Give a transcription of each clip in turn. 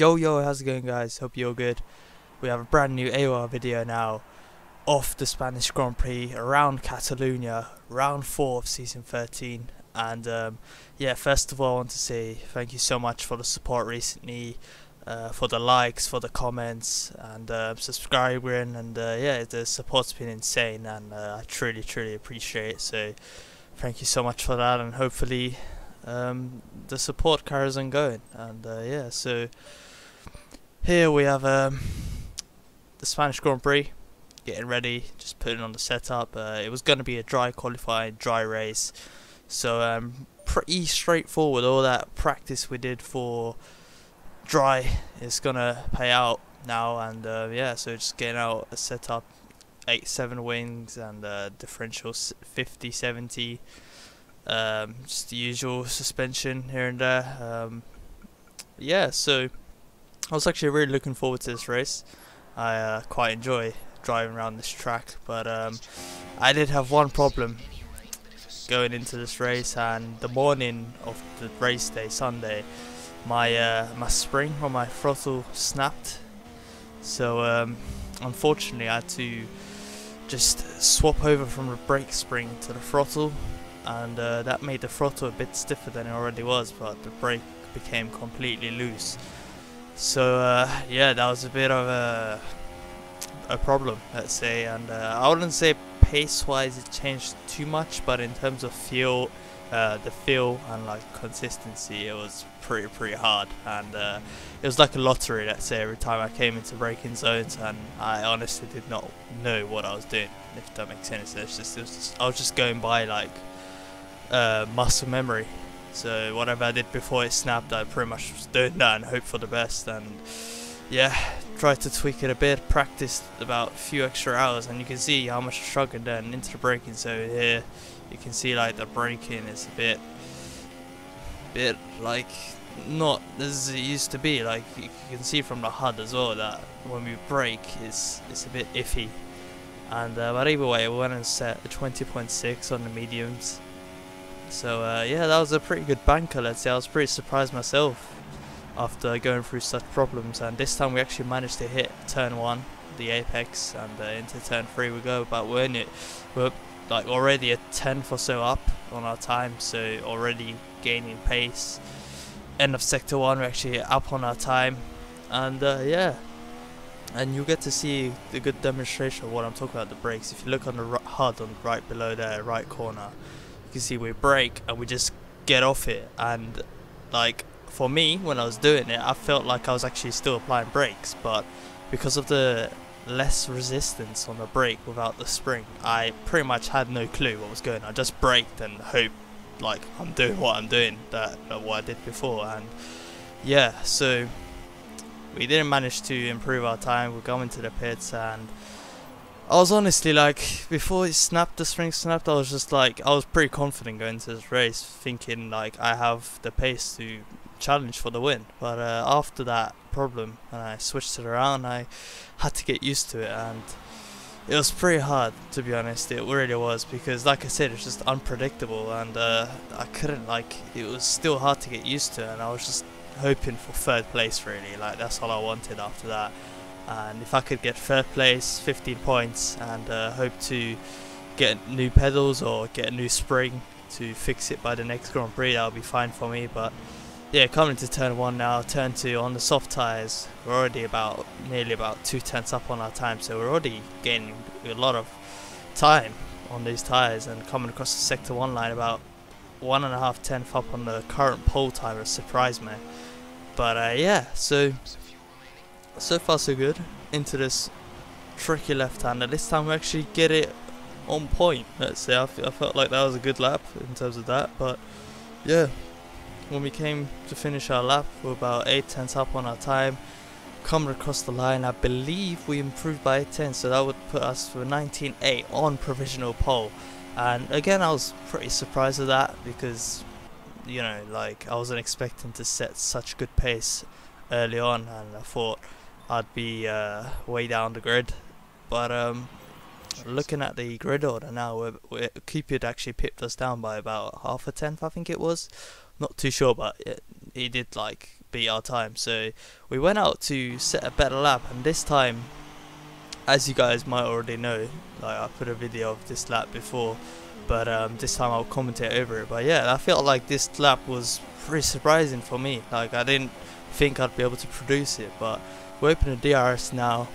Yo, how's it going, guys? Hope you're good. We have a brand new AOR video now of the Spanish Grand Prix around Catalonia, round 4 of season 13. And yeah, first of all, I want to say thank you so much for the support recently, for the likes, for the comments, and subscribing. And yeah, the support's been insane, and I truly appreciate it. So thank you so much for that, and hopefully the support carries on going. And yeah, so here we have the Spanish Grand Prix, getting ready, just putting on the setup. It was going to be a dry qualifying, dry race, so pretty straightforward. All that practice we did for dry is going to pay out now, and yeah, so just getting out a setup, 8-7 wings and differential 50-70, just the usual suspension here and there. Yeah, so I was actually really looking forward to this race. I quite enjoy driving around this track, but I did have one problem going into this race, and the morning of the race day, Sunday, my spring on my throttle snapped. So unfortunately I had to just swap over from the brake spring to the throttle, and that made the throttle a bit stiffer than it already was, but the brake became completely loose. So yeah, that was a bit of a problem, let's say. And I wouldn't say pace wise it changed too much, but in terms of feel, the feel and like consistency, it was pretty hard. And it was like a lottery, let's say, every time I came into braking zones, and I honestly did not know what I was doing, if that makes sense. I was just going by like muscle memory. So whatever I did before it snapped, I pretty much was doing that and hope for the best. And yeah, tried to tweak it a bit, practiced about a few extra hours, and you can see how much I struggled then into the braking zone here. You can see like the braking is a bit like not as it used to be. Like you can see from the HUD as well that when we brake it's a bit iffy. And but either way, we went and set a 20.6 on the mediums. So yeah, that was a pretty good banker, let's say. I was pretty surprised myself after going through such problems, and this time we actually managed to hit turn 1, the apex, and into turn 3 we go. But we're like already a 10th or so up on our time, so already gaining pace. End of sector 1, we're actually up on our time, and yeah, and you get to see the good demonstration of what I'm talking about, the brakes. If you look on the HUD on right below there, right corner, you can see we brake and we just get off it. And like for me, when I was doing it, I felt like I was actually still applying brakes, but because of the less resistance on the brake without the spring, I pretty much had no clue what was going on. I just braked and hoped like I'm doing what I'm doing, what I did before. And yeah, so we didn't manage to improve our time. We're going to the pits, and I was honestly like, before it snapped, the spring snapped, I was just like, I was pretty confident going into this race, thinking like I have the pace to challenge for the win. But after that problem, and I switched it around, I had to get used to it, and it was pretty hard, to be honest. It really was, because like I said, it's just unpredictable, and I couldn't, like, it was still hard to get used to, and I was just hoping for 3rd place really. Like, that's all I wanted after that. And if I could get 3rd place, 15 points, and hope to get new pedals or get a new spring to fix it by the next Grand Prix, that would be fine for me. But yeah, coming to turn 1 now, turn 2 on the soft tyres, we're already nearly about 2 tenths up on our time, so we're already gaining a lot of time on these tyres. And coming across the sector 1 line, about 1.5 tenths up on the current pole time, has surprised me. But yeah, so far so good into this tricky left-hander. This time we actually get it on point, let's say. I felt like that was a good lap in terms of that. But yeah, when we came to finish our lap, we're about 8 tenths up on our time. Coming across the line, I believe we improved by 8 tenths, so that would put us for 19.8 on provisional pole. And again, I was pretty surprised at that, because you know, like, I wasn't expecting to set such good pace early on, and I thought I'd be way down the grid. But looking at the grid order now, Cupid actually pipped us down by about half a tenth, I think it was. Not too sure, but he did like beat our time. So we went out to set a better lap, and this time, as you guys might already know, like I put a video of this lap before, but this time I'll commentate over it. But yeah, I felt like this lap was pretty surprising for me. Like I didn't think I'd be able to produce it, but we're opening the DRS now,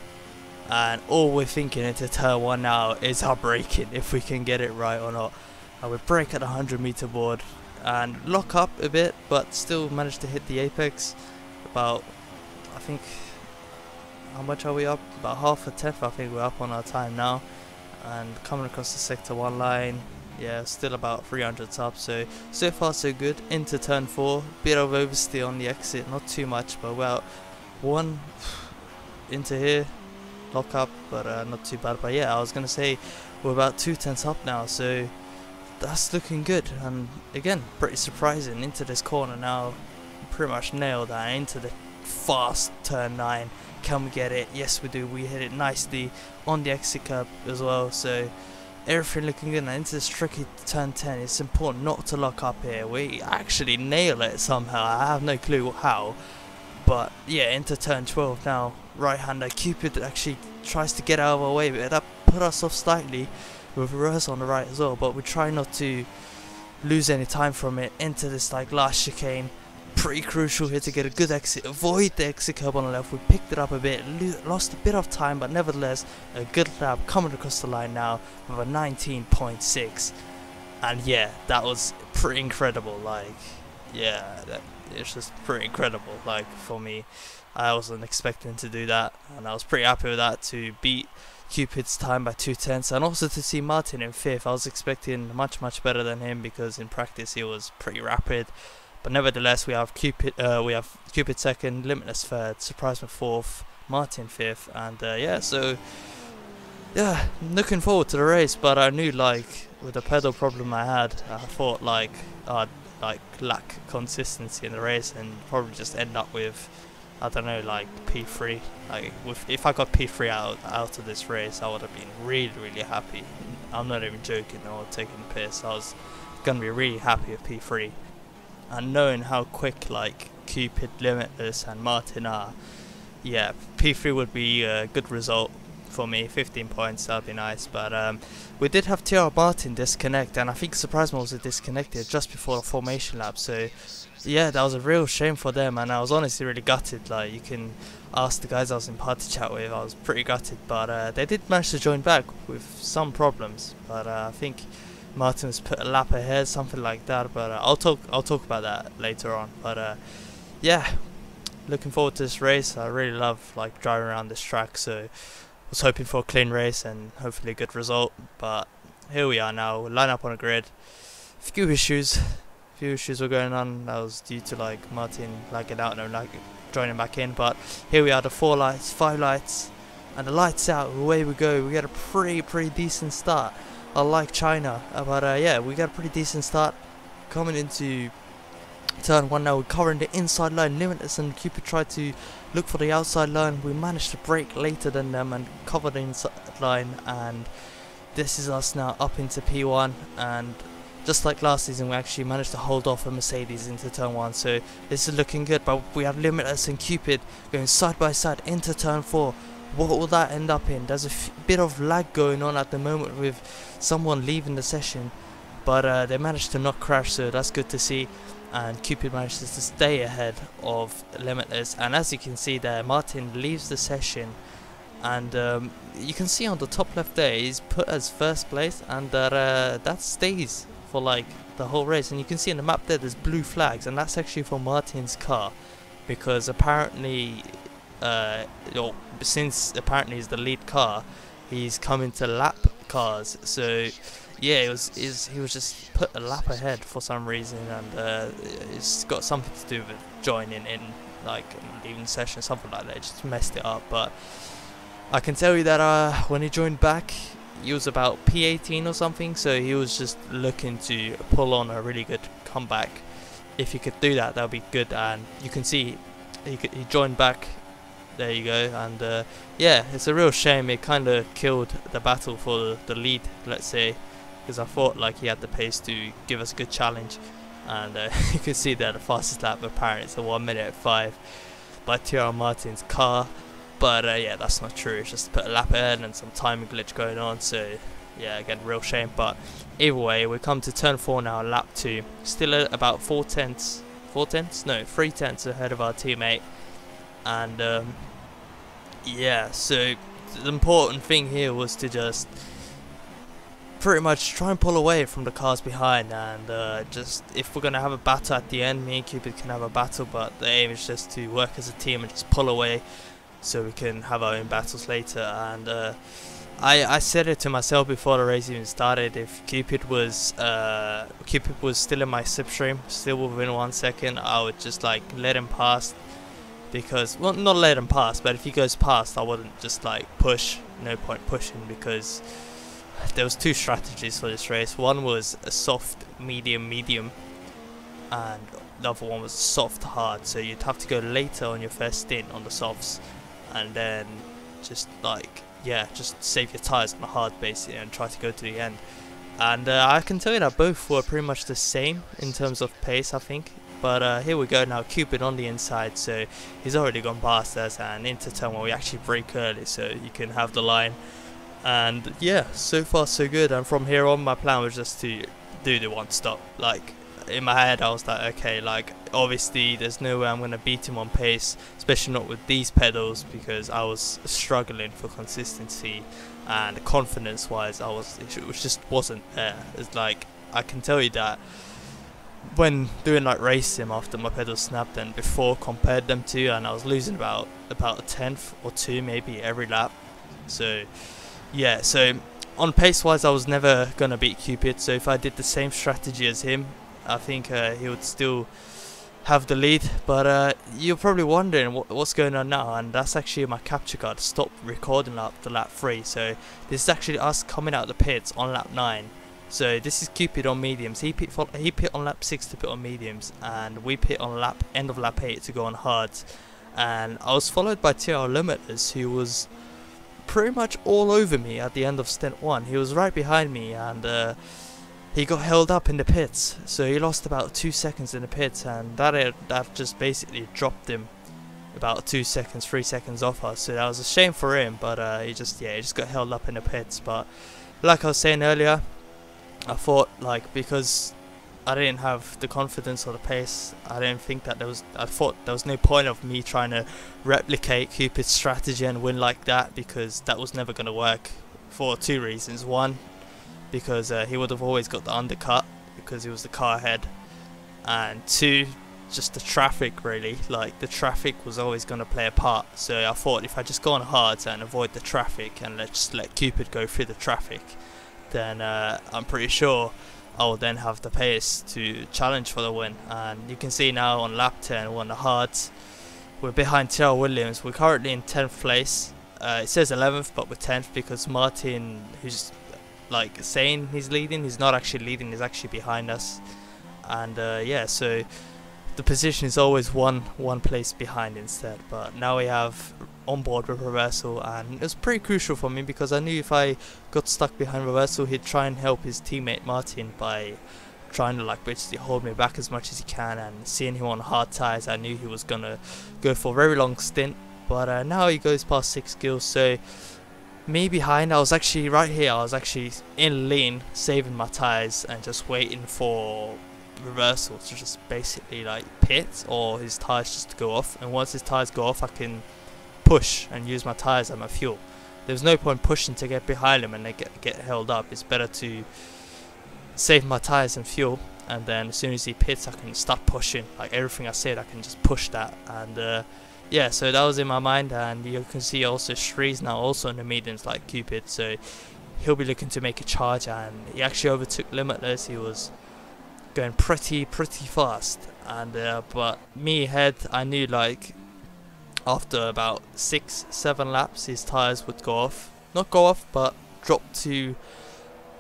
and all we're thinking into turn 1 now is our braking, if we can get it right or not. And we brake at the 100-meter board and lock up a bit, but still managed to hit the apex. About, I think, how much are we up? About half a tenth, I think we're up on our time now. And coming across the sector 1 line, yeah, still about 300s up. So far so good. Into turn 4, bit of oversteer on the exit, not too much, but about 1 into here, lock up, but not too bad. But yeah, I was gonna say we're about 2 tenths up now, so that's looking good. And again, pretty surprising. Into this corner now, pretty much nailed that. Into the fast turn 9, can we get it? Yes we do. We hit it nicely on the exit curb as well, so everything looking good. And into this tricky turn 10, it's important not to lock up here. We actually nail it somehow, I have no clue how. But yeah, into turn 12 now, right hander Cupid actually tries to get out of our way, but that put us off slightly with reverse on the right as well. But we try not to lose any time from it. Into this like last chicane, pretty crucial here to get a good exit, avoid the exit curb on the left. We picked it up a bit, lost a bit of time, but nevertheless a good lap coming across the line now with a 19.6. and yeah, that was pretty incredible. Like yeah, it's just pretty incredible. Like for me, I wasn't expecting to do that, and I was pretty happy with that, to beat Cupid's time by 2 tenths, and also to see Martin in 5th. I was expecting much better than him, because in practice he was pretty rapid. But nevertheless, we have Cupid 2nd, Limitless 3rd, Surprisement 4th, Martin 5th, and yeah, so yeah, looking forward to the race. But I knew, like, with the pedal problem I had, I thought like I'd lack consistency in the race and probably just end up with, I don't know, like P3. Like if I got P3 out of this race, I would have been really happy. I'm not even joking or taking the piss. I was gonna be really happy with P3. And knowing how quick like Cupid, Limitless and Martin are, yeah, P3 would be a good result for me. 15 points, that'd be nice. But we did have TR Martin disconnect, and I think Surprisement was disconnected just before the formation lap. So yeah, that was a real shame for them, and I was honestly really gutted. Like, you can ask the guys I was in party chat with, I was pretty gutted. But they did manage to join back with some problems. But I think Martin was put a lap ahead, something like that. But I'll talk about that later on. But yeah, looking forward to this race. I really love like driving around this track, so I was hoping for a clean race and hopefully a good result. But here we are now. We line up on a grid. A few issues were going on. That was due to like Martin lagging out and like joining back in. But here we are, the 4 lights, 5 lights, and the lights out. Away we go. We get a pretty decent start. I like China, but yeah, we got a pretty decent start. Coming into turn 1 now, we're covering the inside line. Limitless and Cupid tried to look for the outside line. We managed to brake later than them and cover the inside line, and this is us now up into P1. And just like last season, we actually managed to hold off a Mercedes into turn 1, so this is looking good. But we have Limitless and Cupid going side by side into turn 4. What will that end up in? There's a bit of lag going on at the moment with someone leaving the session, but they managed to not crash, so that's good to see. And Cupid manages to stay ahead of Limitless, and as you can see there, Martin leaves the session, and you can see on the top left there he's put as 1st place, and that stays for like the whole race. And you can see in the map there's blue flags, and that's actually for Martin's car, because apparently since apparently he's the lead car, he's coming to lap cars. So yeah, he was just put a lap ahead for some reason, and it's got something to do with joining in, like leaving the session, something like that. It just messed it up. But I can tell you that when he joined back, he was about P18 or something, so he was just looking to pull on a really good comeback. If he could do that, that would be good. And you can see he joined back. There you go. And yeah, it's a real shame. It kind of killed the battle for the lead, let's say, because I thought like he had the pace to give us a good challenge. and you can see that the fastest lap apparently is a 1 minute 5 by Tyrrell Martin's car, but yeah, that's not true. It's just put a lap ahead and some timing glitch going on, so yeah, again, real shame. But either way, we come to turn 4 now, lap 2, still at about 3 tenths ahead of our teammate, and yeah, so the important thing here was to just pretty much try and pull away from the cars behind, and just if we're gonna have a battle at the end, me and Cupid can have a battle, but the aim is just to work as a team and just pull away so we can have our own battles later. And I said it to myself before the race even started, if Cupid was still in my slipstream, still within 1 second, I would just like let him pass, because, well, not let him pass, but if he goes past, I wouldn't just like push. No point pushing, because there was 2 strategies for this race. One was a soft, medium, and the other one was soft, hard. So you'd have to go later on your first stint on the softs, and then just like, yeah, just save your tyres on the hard basically and try to go to the end. And I can tell you that both were pretty much the same in terms of pace, I think. But here we go now, Cupid on the inside, so he's already gone past us, and into turn 1 we actually brake early so you can have the line. And yeah, so far so good. And from here on, my plan was just to do the one stop. Like, in my head I was like, okay, like obviously there's no way I'm gonna beat him on pace, especially not with these pedals, because I was struggling for consistency, and confidence wise it just wasn't there. It's like, I can tell you that when doing like race sim after my pedals snapped and before, compared them to, and I was losing about a tenth or 2 maybe every lap. So yeah, so on pace wise I was never gonna beat Cupid, so if I did the same strategy as him, I think he would still have the lead. But you're probably wondering what's going on now, and that's actually my capture card stopped recording after lap 3. So this is actually us coming out of the pits on lap 9. So this is Cupid on mediums. He pit on lap 6 to pit on mediums, and we pit on end of lap 8 to go on hards. And I was followed by TR Limitless, who was pretty much all over me at the end of stint 1. He was right behind me, and he got held up in the pits, so he lost about 2 seconds in the pits, and that just basically dropped him about 2 seconds, 3 seconds off us. So that was a shame for him, but he just got held up in the pits. But like I was saying earlier, I thought, like, because I didn't have the confidence or the pace, I thought there was no point of me trying to replicate Cupid's strategy and win like that, because that was never going to work for 2 reasons. One, because he would have always got the undercut because he was the car ahead, and 2, just the traffic, really. Like, the traffic was always going to play a part. So I thought, if I just go on hards and avoid the traffic and just let Cupid go through the traffic, then I'm pretty sure I will then have the pace to challenge for the win. And you can see now on lap 10, we're on the hards, we're behind Terrell Williams. We're currently in 10th place. It says 11th, but we're 10th because Martin, who's like saying he's leading, he's not actually leading, he's actually behind us. And yeah, so the position is always one place behind instead. But now we have on board with reversal, and it was pretty crucial for me, because I knew if I got stuck behind reversal, he'd try and help his teammate Martin by trying to like basically hold me back as much as he can. And seeing him on hard tyres, I knew he was gonna go for a very long stint. But now he goes past 6 kills, so me behind, I was actually right here, I was actually in lane saving my tyres and just waiting for reversal to just basically like pit, or his tyres just to go off. And once his tyres go off, I can push and use my tyres as my fuel. There's no point pushing to get behind him and they get held up. It's better to save my tyres and fuel, and then as soon as he pits, I can start pushing. Like everything I said, I can just push that. And yeah, so that was in my mind. And you can see also Shree's now also in the mediums like Cupid, so he'll be looking to make a charge, and he actually overtook Limitless. He was going pretty fast, and but me ahead, I knew like after about 6-7 laps his tyres would go off, not go off, but drop to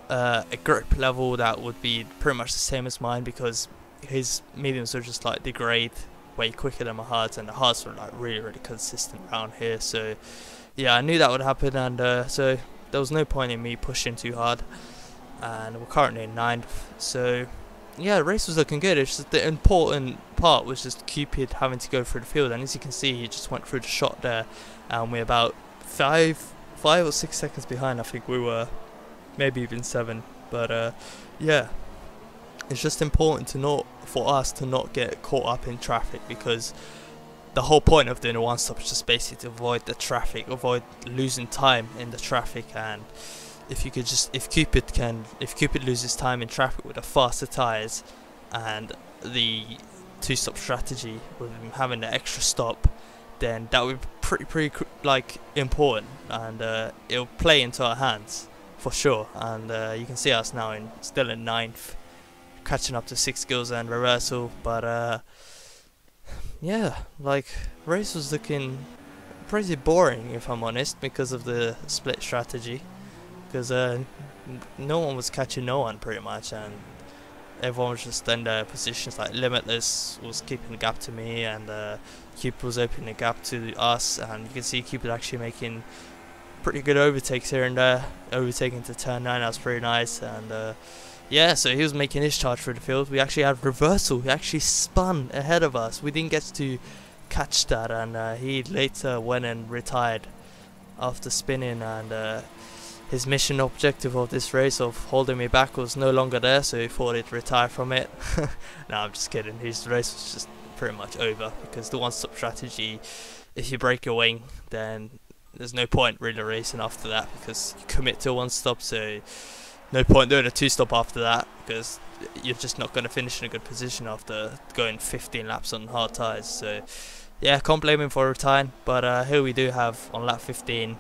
a grip level that would be pretty much the same as mine, because his mediums are just like degrade way quicker than my hards, and the hards were like really consistent around here. So yeah, I knew that would happen, and so there was no point in me pushing too hard. And we're currently in 9th, so yeah, the race was looking good. It's just the important part was just Cupid having to go through the field, and as you can see, he just went through the shot there, and we're about five or 6 seconds behind. I think we were, maybe even 7. But yeah, it's just important for us to not get caught up in traffic, because the whole point of doing a one stop is just basically to avoid the traffic, avoid losing time in the traffic. And if Cupid loses time in traffic with the faster tyres and the 2-stop strategy with him having the extra stop, then that would be pretty like important, and it'll play into our hands for sure. And you can see us now still in 9th, catching up to 6 skills and reversal. But yeah, like, race was looking pretty boring, if I'm honest, because of the split strategy, because no one was catching no one pretty much, and everyone was just in their positions. Like Limitless was keeping the gap to me, and Cupid was opening the gap to us, and you can see Cupid actually making pretty good overtakes here and there, overtaking to turn 9. That was pretty nice. And yeah, so he was making his charge through the field. We actually had reversal. He actually spun ahead of us. We didn't get to catch that, and he later went and retired after spinning. And his mission objective of this race of holding me back was no longer there, so he thought he'd retire from it. No, I'm just kidding. His race was just pretty much over, because the one-stop strategy, if you break your wing, then there's no point really racing after that, because you commit to a one-stop. So no point doing a 2-stop after that, because you're just not going to finish in a good position after going 15 laps on hard tyres. So yeah, can't blame him for retiring. But here we do have on lap 15,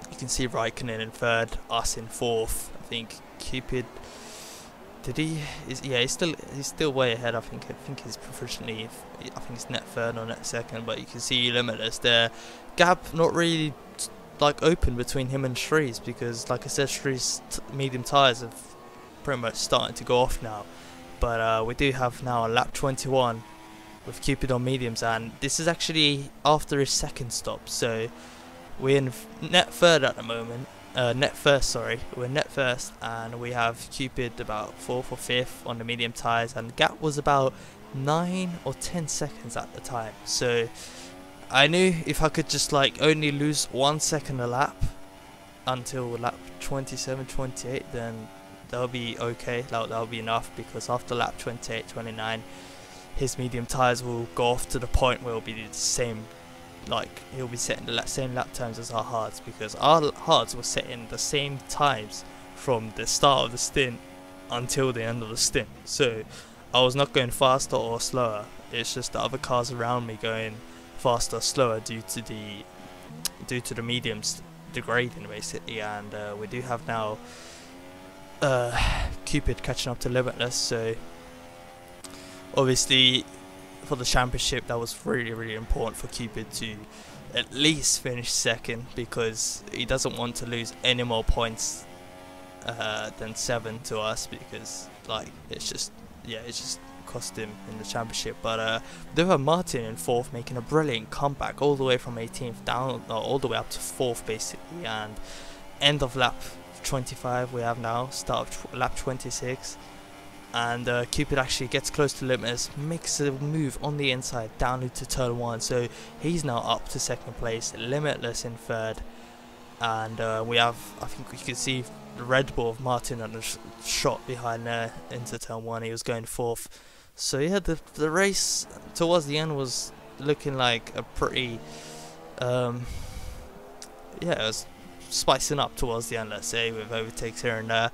you can see Raikkonen in 3rd, us in 4th. I think Cupid, he's still way ahead. I think he's proficiently, I think it's net 3rd or net 2nd. But you can see Limitless there, gap not really like open between him and Shree's, because like I said, Shree's medium tyres have pretty much starting to go off now. But we do have now a lap 21 with Cupid on mediums, and this is actually after his 2nd stop. So we're in net 3rd at the moment. Net 1st, sorry. We're net 1st, and we have Cupid about 4th or 5th on the medium tyres, and the gap was about 9 or 10 seconds at the time. So I knew if I could just like only lose 1 second a lap until lap 27, 28, then that'll be okay. That'll be enough, because after lap 28, 29, his medium tyres will go off to the point where it'll be the same. Like, he'll be setting the same lap times as our hards, because our hards were setting the same times from the start of the stint until the end of the stint. So I was not going faster or slower. It's just the other cars around me going faster or slower due to the mediums degrading basically. And we do have now Cupid catching up to Limitless. So obviously, for the championship, that was really important for Cupid to at least finish 2nd, because he doesn't want to lose any more points than 7 to us, because like it's just cost him in the championship. But we do have Martin in 4th, making a brilliant comeback all the way from 18th down, all the way up to 4th basically. And end of lap 25 we have now, start of lap 26. And Cupid actually gets close to Limitless, makes a move on the inside down into turn 1, so he's now up to 2nd place, Limitless in 3rd. And we have, I think you can see the Red Bull of Martin and a shot behind there into turn 1, he was going 4th. So yeah, the race towards the end was looking like a pretty, yeah, it was spicing up towards the end, let's say, with overtakes here and there.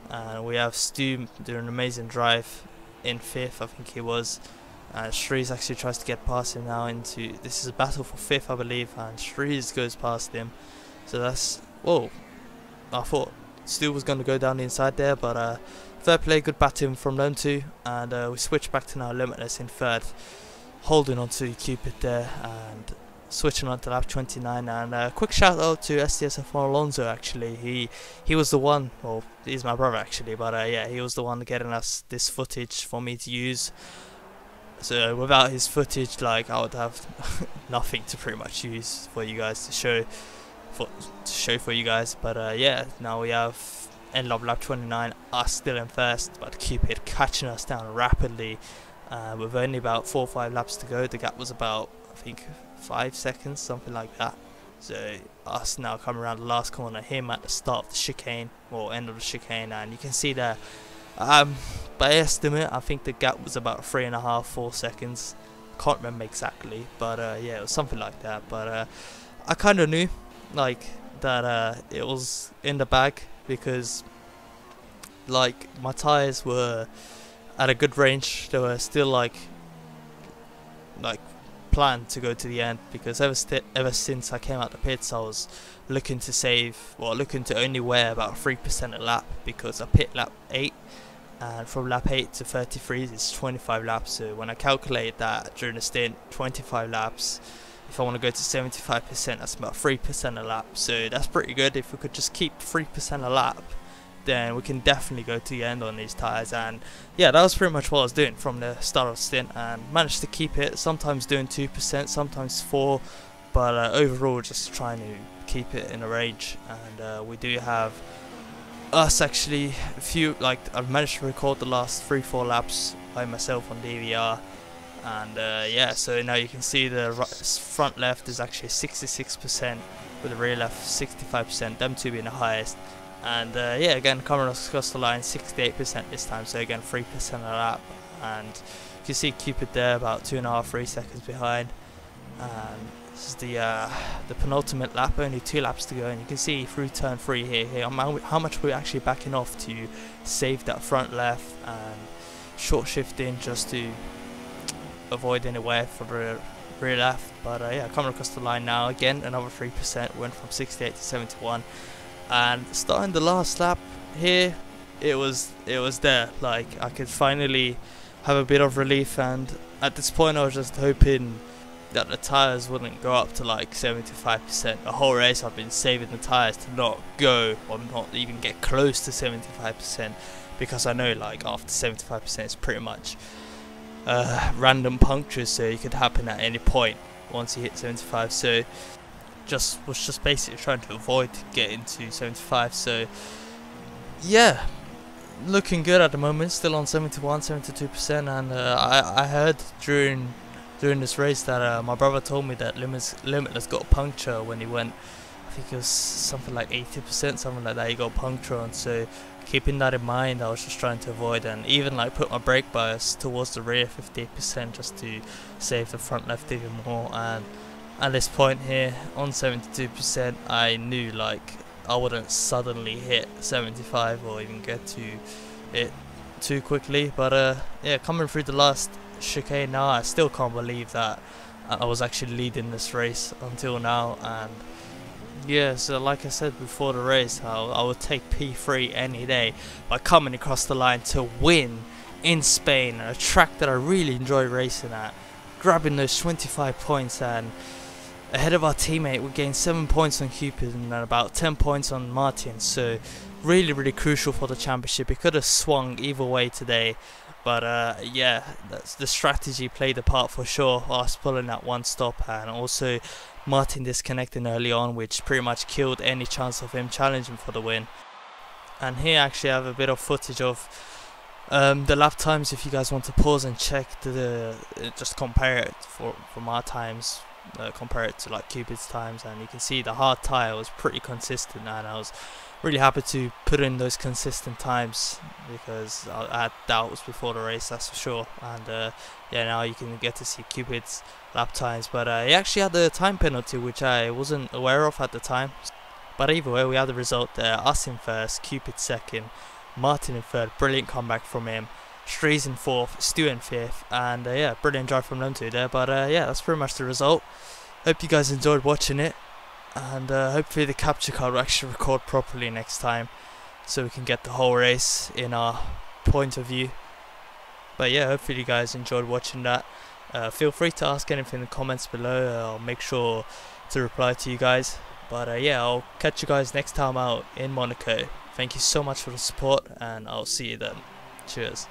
And we have Stu doing an amazing drive in 5th, I think he was. And Shrees actually tries to get past him now into, this is a battle for 5th, I believe, and Shrees goes past him. So that's, whoa, I thought Stu was going to go down the inside there, but fair play, good batting from them two. And we switch back to now Limitless in 3rd, holding on to Cupid there, and switching on to lap 29. And quick shout out to STSF Alonso, actually. He was the one, well, he's my brother actually, but yeah, he was the one getting us this footage for me to use. So without his footage, like, I would have nothing to pretty much use for you guys to show for you guys. But yeah, now we have end of lap 29, us still in first, but Cupid catching us down rapidly. With only about 4 or 5 laps to go, the gap was about, I think, 5 seconds, something like that. So us now coming around the last corner, him at the start of the chicane, or end of the chicane, and you can see there, by estimate, I think the gap was about 3.5, 4 seconds. Can't remember exactly, but yeah, it was something like that. But I kind of knew, like, that it was in the bag, because, like, my tyres were at a good range. They were still like planned to go to the end, because ever since I came out the pits, I was looking to save, well, looking to only wear about 3% a lap, because I pit lap 8, and from lap 8 to 33 is 25 laps. So when I calculate that during the stint, 25 laps, if I want to go to 75%, that's about 3% a lap. So that's pretty good. If we could just keep 3% a lap, then we can definitely go to the end on these tyres. And yeah, that was pretty much what I was doing from the start of the stint, and managed to keep it, sometimes doing 2%, sometimes 4%, but overall just trying to keep it in a range. And we do have us actually a few, like, I've managed to record the last 3-4 laps by myself on DVR. And yeah, so now you can see the front left is actually 66%, with the rear left 65%, them two being the highest. And yeah, again, coming across the line 68% this time, so again 3% a lap. And you can see Cupid there about 2.5-3 seconds behind. And this is the penultimate lap, only 2 laps to go, and you can see through turn 3 here how much we're actually backing off to save that front left, and short shifting just to avoid any wear for the rear left. But yeah, coming across the line now, again another 3%, went from 68 to 71. And starting the last lap here, it was there. Like, I could finally have a bit of relief, and at this point I was just hoping that the tyres wouldn't go up to like 75%. The whole race I've been saving the tyres to not go, or not even get close to 75%, because I know, like, after 75% it's pretty much random punctures, so it could happen at any point once you hit 75. So was just basically trying to avoid getting to 75. So yeah, looking good at the moment, still on 72%. And I heard during this race that my brother told me that Limitless got a puncture when he went, I think it was something like 80%, something like that, he got a puncture on. So keeping that in mind, I was just trying to avoid, and even like put my brake bias towards the rear 58%, just to save the front left even more. And at this point here, on 72%, I knew, like, I wouldn't suddenly hit 75 or even get to it too quickly. But yeah, coming through the last chicane now, I still can't believe that I was actually leading this race until now. And yeah, so like I said before the race, I would take P3 any day, by coming across the line to win in Spain, a track that I really enjoy racing at, grabbing those 25 points. And ahead of our teammate, we gained 7 points on Cupid and about 10 points on Martin. So really crucial for the championship. It could have swung either way today, but yeah, the strategy played a part for sure. Us pulling that one stop, and also Martin disconnecting early on, which pretty much killed any chance of him challenging for the win. And here actually I have a bit of footage of the lap times, if you guys want to pause and check just compare it from our times, compare it to like Cupid's times. And you can see the hard tyre was pretty consistent, and I was really happy to put in those consistent times, because I had doubts before the race, that's for sure. And yeah, now you can get to see Cupid's lap times. But he actually had the time penalty, which I wasn't aware of at the time. But either way, we had the result there. Us in first, Cupid second, Martin in third. Brilliant comeback from him. Strees in fourth, Stu in fifth. And yeah, brilliant drive from them two there. But yeah, that's pretty much the result. Hope you guys enjoyed watching it, and hopefully the capture card will actually record properly next time, so we can get the whole race in our point of view. But yeah, hopefully you guys enjoyed watching that. Feel free to ask anything in the comments below. I'll make sure to reply to you guys. But yeah, I'll catch you guys next time out in Monaco. Thank you so much for the support, and I'll see you then. Cheers.